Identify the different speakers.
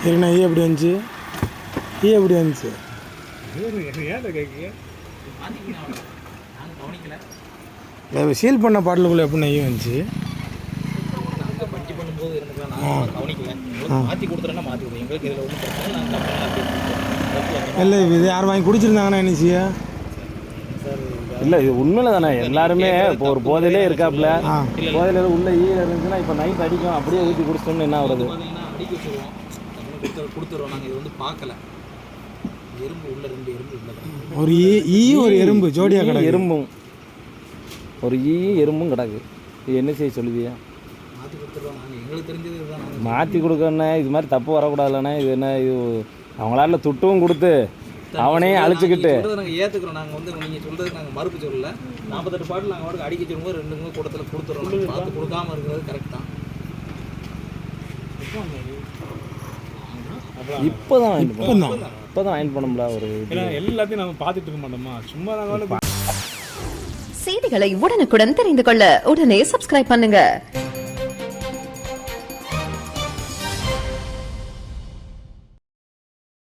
Speaker 1: சரிண்ணா ஈ எப்படி வந்துச்சு? ஈ எப்படி வந்துச்சு? சீல் பண்ண பாட்டிலுக்குள்ளே எப்படி ஈ வந்துச்சு? இல்லை இது யார் வாங்கி குடிச்சிருந்தாங்கண்ணா என்னச்சியா?
Speaker 2: இல்லை இது உண்மையில தானே, எல்லாருமே இப்போ ஒரு போதையிலே இருக்காப்புல, போதையில உள்ள ஈ இருந்துச்சுன்னா இப்போ நைட் அடிக்கும், அப்படியே ஊற்றி குடிச்சிட்டோம்னு என்ன வருது?
Speaker 3: அடிக்க வச்சுருவோம், கொடுத்துருவோம். நாங்கள் இது வந்து பார்க்கல. எறும்பு உள்ள 2 எறும்பு இல்லை,
Speaker 1: ஒரு ஈ ஒரு எறும்பு ஜோடியாக கிடக்கு.
Speaker 2: எறும்பும் ஒரு எறும்பும் கிடக்கு. இது என்ன செய்ய சொல்லுவியா?
Speaker 3: மாற்றி கொடுத்துருவோம். நாங்கள் எங்களுக்கு தெரிஞ்சது இதுதான்.
Speaker 2: மாற்றி கொடுக்கறண்ணே, இது மாதிரி தப்பு வரக்கூடாதுல்லண்ணே. இது என்ன, இது அவங்களால துட்டும் கொடுத்து அவனே அழிச்சுக்கிட்டு
Speaker 3: நாங்கள் ஏற்றுக்கிறோம். நாங்கள் வந்து நீங்கள் சொல்கிறதுக்கு நாங்கள் மறுப்பு சொல்லலை. 48 பாட்டில் நாங்கள் வாடகை அடிக்க சொல்லும்போது 2 கூட்டத்தில் கொடுத்துறோம். பார்த்து கொடுக்காமல் இருக்கிறது கரெக்ட் தான்.
Speaker 2: இப்போதான் வாங்கி பண்ணோம்ல. ஒரு
Speaker 4: எல்லாத்தையும் நம்ம பார்த்துட்டு இருக்க மாட்டோமா, சும்மா நாங்கள்
Speaker 5: செய்திகளை உடனுக்குடன் தெரிந்து கொள்ள உடனே சப்ஸ்கிரைப் பண்ணுங்க.